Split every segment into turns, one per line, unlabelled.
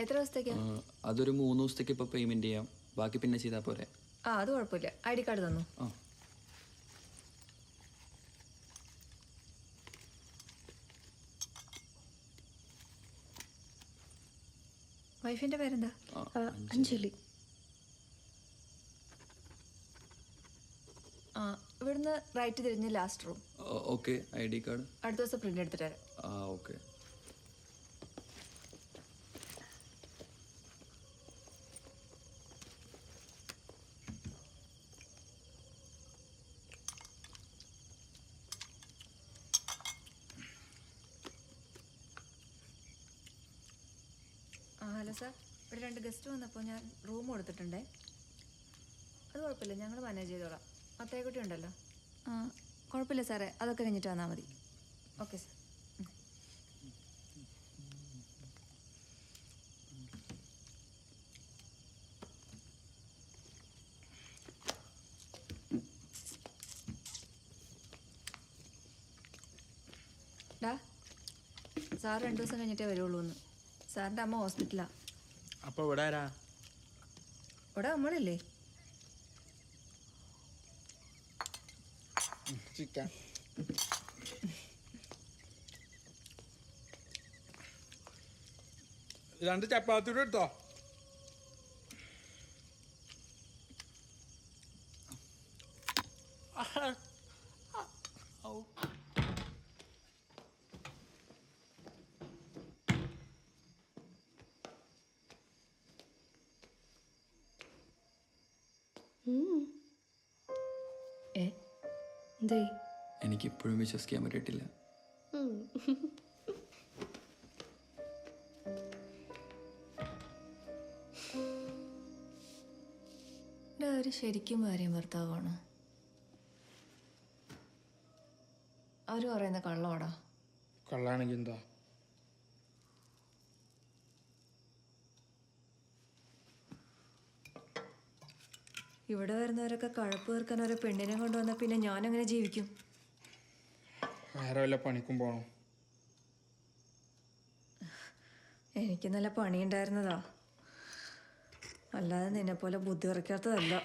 എത്ര ദിവസത്തേക്കാ?
അതൊരു 3 ദിവസത്തേക്ക് ഇപ്പോൾ പേയ്മെൻറ്റ് ചെയ്യാം. ബാക്കി പിന്നെ ചെയ്താൽ പോരെ?
അത് കുഴപ്പമില്ല. ID കാർഡ് തന്നു. വൈഫിൻ്റെ പേരെന്താ?
അഞ്ജലി.
ഇവിടുന്ന് റൈറ്റ് തിരിഞ്ഞ് last room.
Okay. ID card
അടുത്ത ദിവസം പ്രിൻ്റ് എടുത്തിട്ട് തരാം.
ഓക്കെ.
ഹലോ സാർ, ഇവിടെ 2 ഗസ്റ്റ് വന്നപ്പോൾ ഞാൻ റൂം കൊടുത്തിട്ടുണ്ടേ. അത് കുഴപ്പമില്ല, ഞങ്ങൾ മാനേജ് ചെയ്തോളാം. അത്തേക്കുട്ടി ഉണ്ടല്ലോ. കുഴപ്പമില്ല സാറേ, അതൊക്കെ കഴിഞ്ഞിട്ട് വന്നാൽ മതി. Okay sir. സാർ 2 ദിവസം കഴിഞ്ഞിട്ടേ വരുള്ളൂ എന്ന്. സാറിൻ്റെ അമ്മ ഹോസ്പിറ്റലാണ്.
അപ്പോൾ ഇവിടെ ആരാ?
ഇവിടെ നമ്മളില്ലേ?
ചിക്കൻ. രണ്ട് ചപ്പാത്തി കൂടെ എടുത്തോ.
എനിക്കിപ്പോഴും വിശ്വസിക്കാൻ പറ്റിയിട്ടില്ല.
ഒരു ശരിക്കും ഭാര്യയും ഭർത്താവാണോ? അവര് പറയുന്ന കള്ളോടാ.
കള്ളാണെങ്കിൽ എന്താ?
ഇവിടെ വരുന്നവരൊക്കെ കഴപ്പ് തീർക്കാൻ ഒരു പെണ്ണിനെ കൊണ്ടുവന്നാൽ പിന്നെ ഞാനെങ്ങനെ ജീവിക്കും?
വേറെ വല്ല പണിക്കും പോണോ?
എനിക്ക് നല്ല പണിയുണ്ടായിരുന്നതാ, അല്ലാതെ നിന്നെ പോലെ ബുദ്ധി ഉറക്കാത്തതല്ല.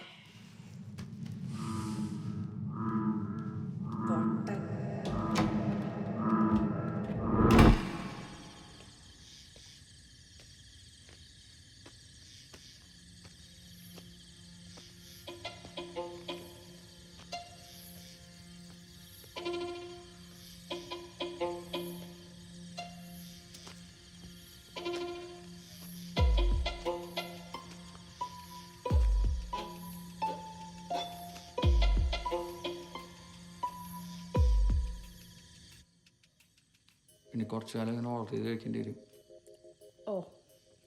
ഇനി കുറച്ചു കാലം ഇങ്ങനെ ഓർഡർ ചെയ്ത് കഴിക്കേണ്ടി വരും.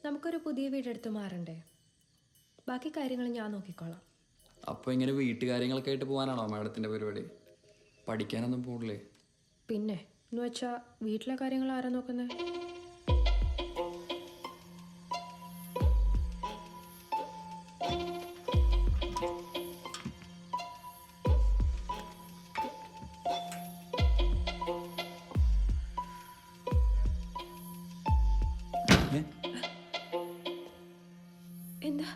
നമുക്കൊരു പുതിയ വീടെടുത്ത് മാറണ്ടേ? ബാക്കി കാര്യങ്ങൾ ഞാൻ നോക്കിക്കോളാം.
അപ്പോൾ ഇങ്ങനെ വീട്ടുകാര്യങ്ങളൊക്കെ ആയിട്ട് പോകാനാണോ മാഡത്തിൻ്റെ പരിപാടി? പഠിക്കാനൊന്നും പോകില്ലേ?
പിന്നെ എന്ന് വെച്ചാൽ വീട്ടിലെ കാര്യങ്ങൾ ആരാ നോക്കുന്നത്? എന്താ?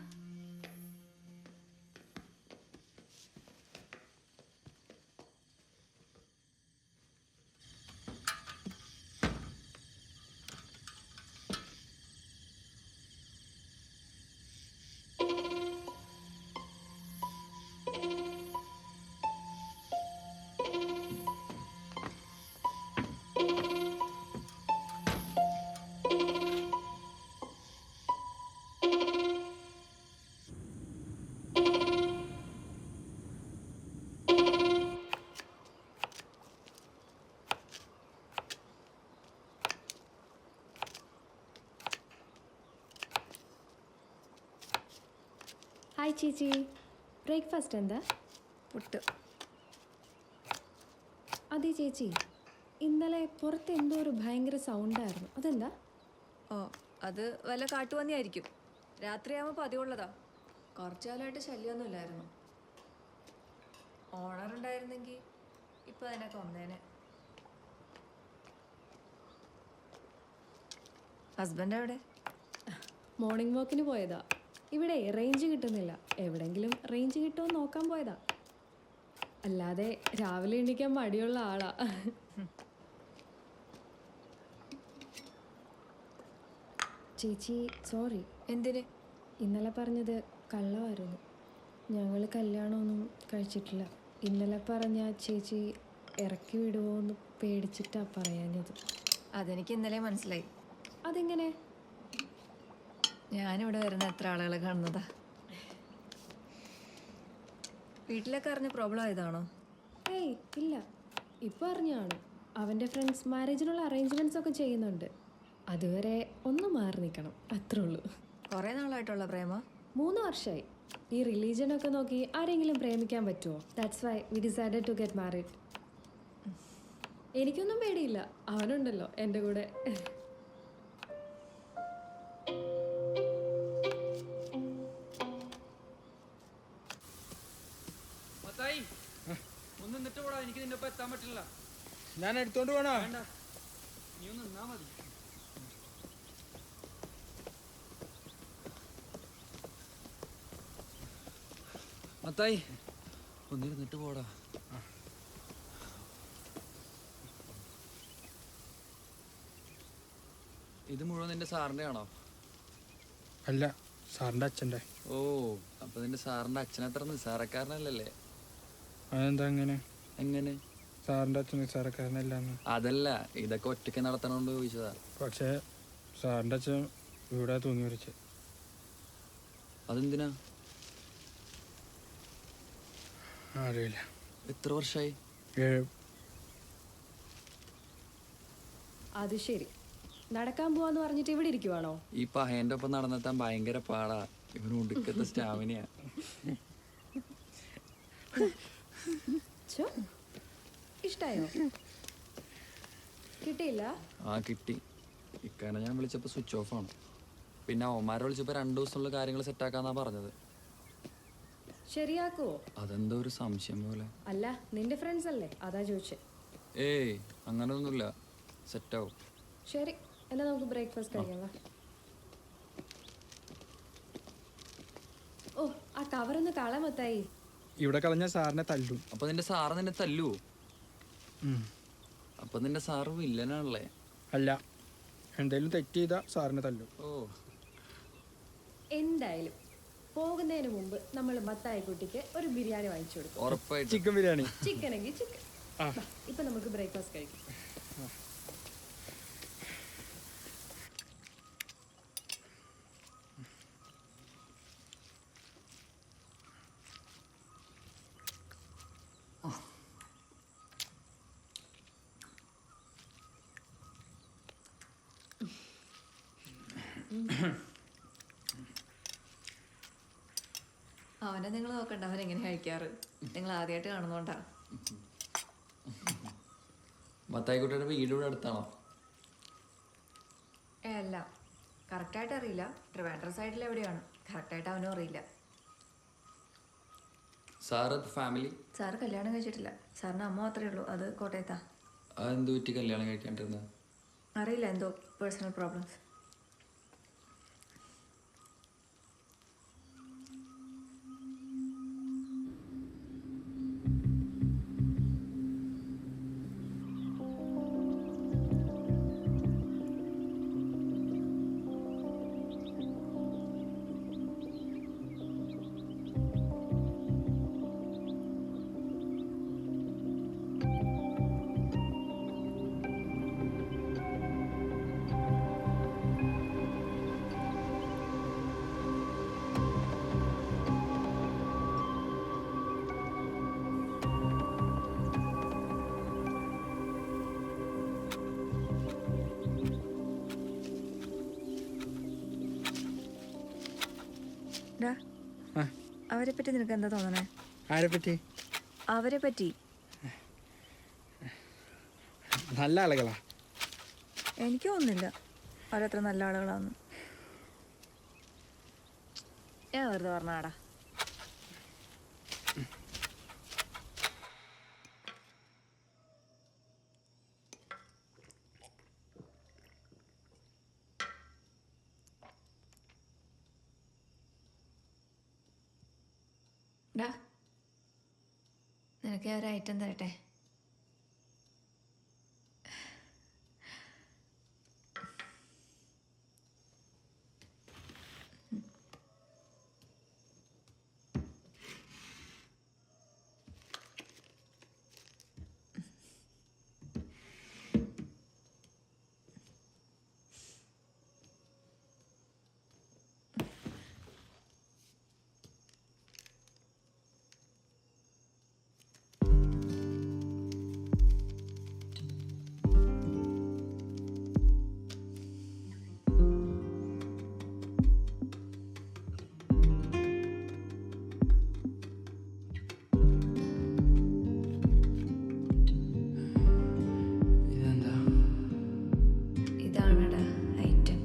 ഹായ് ചേച്ചി, ബ്രേക്ക്ഫാസ്റ്റ് എന്താ?
പുട്ട്.
അതെ ചേച്ചി, ഇന്നലെ പുറത്ത് എന്തോ ഒരു ഭയങ്കര സൗണ്ടായിരുന്നു, അതെന്താ?
അത് വല്ല കാട്ടുപന്നിയായിരിക്കും. രാത്രിയാകുമ്പോൾ പതിവുള്ളതാ. കുറച്ചു കാലമായിട്ട് ശല്യമൊന്നുമില്ലായിരുന്നു. ഓണറുണ്ടായിരുന്നെങ്കിൽ ഇപ്പം അതിനൊക്കെ വന്നേനെ. ഹസ്ബൻഡ് എവിടെ?
മോർണിംഗ് വാക്കിന് പോയതാ. ഇവിടെ റേഞ്ച് കിട്ടുന്നില്ല. എവിടെങ്കിലും റേഞ്ച് കിട്ടുമോ നോക്കാൻ പോയതാ. അല്ലാതെ രാവിലെ എണീക്കാൻ മടിയുള്ള ആളാ. ചേച്ചി സോറി.
എന്തിന്?
ഇന്നലെ പറഞ്ഞത് കള്ളമായിരുന്നു. ഞങ്ങൾ കല്യാണമൊന്നും കഴിച്ചിട്ടില്ല. ഇന്നലെ പറഞ്ഞ ചേച്ചി ഇറക്കി വിടുമോ എന്ന് പേടിച്ചിട്ടാ പറയാഞ്ഞത്.
അതെനിക്ക് ഇന്നലെ മനസ്സിലായി.
അതെങ്ങനെ?
ഞാനിവിടെ വരുന്ന എത്ര ആളുകളെ കാണുന്നതാ. വീട്ടിലൊക്കെ അറിഞ്ഞ പ്രോബ്ലം ആയതാണോ?
ഏയ് ഇല്ല, ഇപ്പോൾ അറിഞ്ഞാണ്. അവൻ്റെ ഫ്രണ്ട്സ് മാരേജിനുള്ള അറേഞ്ച്മെൻറ്റ്സ് ഒക്കെ ചെയ്യുന്നുണ്ട്. അതുവരെ ഒന്ന് മാറി നിൽക്കണം, അത്രേ ഉള്ളൂ.
കുറേ നാളായിട്ടുള്ള പ്രേമ?
3 വർഷമായി. ഈ റിലീജിയനൊക്കെ നോക്കി ആരെങ്കിലും പ്രേമിക്കാൻ പറ്റുമോ? That's why we decided to get married. എനിക്കൊന്നും പേടിയില്ല, അവനുണ്ടല്ലോ എൻ്റെ കൂടെ.
ഒന്ന് നിന്നിട്ട് പോടാ, എനിക്ക് നിന്റെ ഒപ്പം എത്താൻ പറ്റില്ല.
ഞാൻ എടുത്തോണ്ട് പോണോ?
നീ ഒന്ന് നിന്നാ മതി. മത്തായി ഒന്നിരുന്നിട്ട് പോടാ. ഇത് മുഴുവൻ നിന്റെ സാറിന്റെ ആണോ?
അല്ല, സാറിൻ്റെ അച്ഛൻ്റെ.
ഓ, അപ്പൊ നിന്റെ സാറിന്റെ അച്ഛനത്ര നിസ്സാരക്കാരനല്ലല്ലേ?
അതെന്താ അങ്ങനെ?
എങ്ങനെ?
സാറിൻ്റെ അച്ഛൻ നിസ്സാരക്കാരനല്ലാന്ന്.
അതല്ല, ഇതൊക്കെ ഒറ്റയ്ക്ക് നടത്തണോണ്ട് ചോദിച്ചതാ.
പക്ഷേ സാറിൻ്റെ അച്ഛൻ ഇവിടെ തൂങ്ങി മരിച്ചു.
അതെന്തിനാ?
അറിയില്ല.
എത്ര വർഷമായി?
7.
അത് ശരി, നടക്കാൻ പോവാന്ന് പറഞ്ഞിട്ട് ഇവിടെ ഇരിക്കുവാണോ?
ഈ പഹയന്റെ ഒപ്പം നടന്നെത്താൻ ഭയങ്കര പാടാ. ഇവന് ഒടുക്കത്തെ സ്റ്റാമിനയാ.
ഇഷ്ടായോ? കിട്ടിയില്ല?
ആ കിട്ടി. ഇക്കാനെ ഞാൻ വിളിച്ചപ്പോ സ്വിച്ച് ഓഫ് ആണ്. പിന്നെ അവന്മാരെ വിളിച്ചപ്പോ 2 ദിവസമുള്ള കാര്യങ്ങൾ സെറ്റാക്കാന്നാ പറഞ്ഞത്.
ശരിയാക്കുവോ?
അതെന്തോ ഒരു സംശയം പോലെ.
അല്ല, നിന്റെ ഫ്രണ്ട്സ് അല്ലേ, അതാ ചോദിച്ചേ.
ഏയ് അങ്ങനൊന്നുമില്ല, സെറ്റാവും.
ശരി, എന്നാ നമുക്ക് ബ്രേക്ക്ഫാസ്റ്റ് കഴിക്കാം. ഓ, ആ കവറൊന്ന് കളമത്തായി.
ഇവിടെ കളഞ്ഞ സാറിനെ തല്ലും.
അപ്പൊ നിന്റെ സാറ് നിന്നെ തല്ലുവോ? അപ്പൊ നിന്റെ സാറ് വില്ലനാണല്ലേ?
അല്ല, എന്തെങ്കിലും തെറ്റ് ചെയ്താൽ സാറിനെ തല്ലും.
ഓ,
എന്തായാലും പോകുന്നതിന് മുമ്പ് നമ്മൾ മത്തായി കുട്ടിക്ക് ഒരു ബിരിയാണി വാങ്ങിച്ചു കൊടുക്കും.
ഉറപ്പായിട്ട്.
ചിക്കൻ ബിരിയാണി.
ചിക്കൻ എങ്കിൽ ചിക്കൻ. ഇപ്പൊ നമുക്ക് ബ്രേക്ക്ഫാസ്റ്റ് കഴിക്കാം.
അവനെ നിങ്ങൾ നോക്കണ്ട, അവൻ എങ്ങനെ കഴിക്കാറ്. നിങ്ങൾ ആദ്യമായിട്ട് കാണുന്നോണ്ടാ.
മത്തായിക്കുട്ടിയുടെ വീട് ഇവിടെ അടുത്താണോ?
അല്ല, കറക്റ്റായിട്ട് അറിയില്ല. ട്രിവാൻഡ്രം സൈഡിൽ എവിടെയാണ്, കറക്റ്റായിട്ട് അവനും അറിയില്ല.
Sir family?
സാറ് കല്യാണം കഴിച്ചിട്ടില്ല. സാറിന് അമ്മ മാത്രമേ ഉള്ളൂ, അത് കോട്ടയത്താ.
അതെന്ത് പറ്റി കല്യാണം കഴിക്കാണ്ടിരുന്നത്?
അറിയില്ല, എന്തോ പേഴ്സണൽ പ്രോബ്ലംസ്. അവരെ പറ്റി നിനക്ക് എന്താ തോന്നണേ?
ആരെ പറ്റി?
അവരെ പറ്റി
നല്ല ആളുകളാ.
എനിക്ക് തോന്നുന്നില്ല അവരത്ര നല്ല ആളുകളാന്ന്. ഞാൻ വെറുതെ പറഞ്ഞാടാ. നിനക്ക് ഒരു ഐറ്റം തരട്ടെ?
ഇതെന്താ?
ഇതാണടാ ഐറ്റം.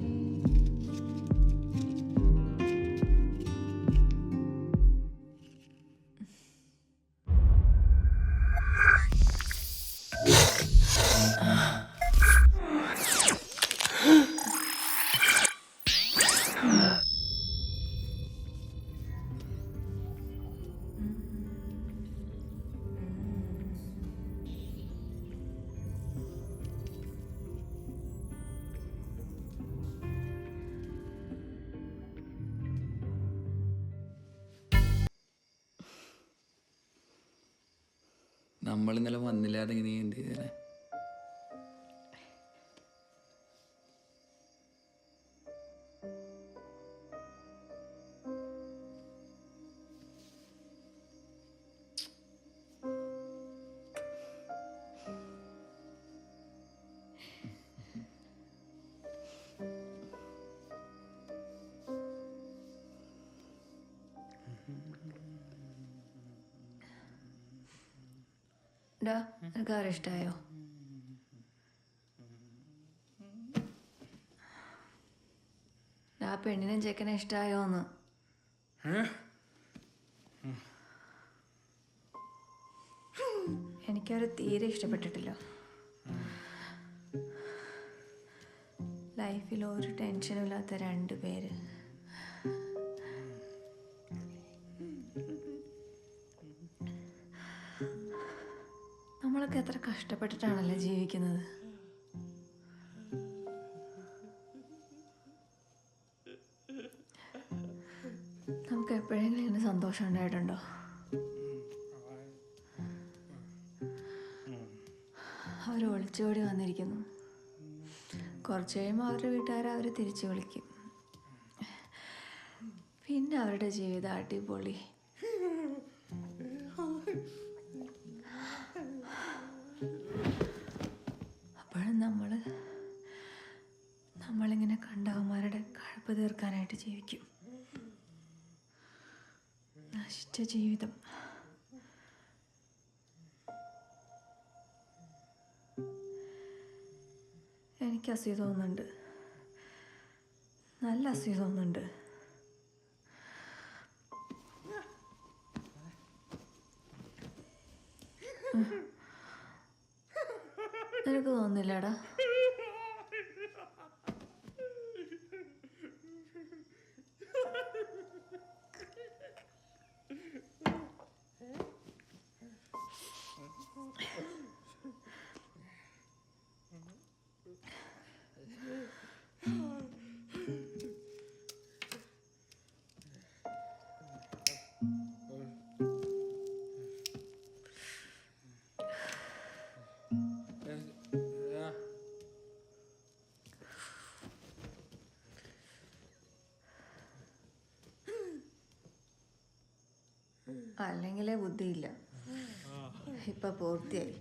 നമ്മൾ ഇന്നലെ വന്നില്ലാതെങ്കിൽ നീ എന്ത് ചെയ്തേനെ?
ഡാ, നിനക്ക് ആരും ഇഷ്ടമായോ? ഡാ, പെണ്ണിനും ചെക്കനെ ഇഷ്ടമായോന്ന്? എനിക്കവരെ തീരെ ഇഷ്ടപ്പെട്ടിട്ടില്ല. ലൈഫിൽ ഒരു ടെൻഷനും ഇല്ലാത്ത 2 പേര്. നമ്മളൊക്കെ എത്ര കഷ്ടപ്പെട്ടിട്ടാണല്ലേ ജീവിക്കുന്നത്. നമുക്ക് എപ്പോഴെങ്കിലും ഇങ്ങനെ സന്തോഷം ഉണ്ടായിട്ടുണ്ടോ? അവർ ഒളിച്ചോടി വന്നിരിക്കുന്നു. കുറച്ച് കഴിയുമ്പോൾ അവരുടെ വീട്ടുകാരെ അവർ തിരിച്ചു വിളിക്കും. പിന്നെ അവരുടെ ജീവിതം അടിപൊളി. അപ്പോഴും നമ്മളിങ്ങനെ കണ്ടവന്മാരുടെ കഴപ്പ് തീർക്കാനായിട്ട് ജീവിക്കും. നശിച്ച ജീവിതം. എനിക്ക് അസൂയ തോന്നുന്നുണ്ട്. നല്ല അസൂയ തോന്നുന്നുണ്ട്. നിനക്ക് തോന്നുന്നില്ലടാ? അല്ലെങ്കിലേ ബുദ്ധിയില്ല. ഇപ്പൊ പൂർത്തിയായി.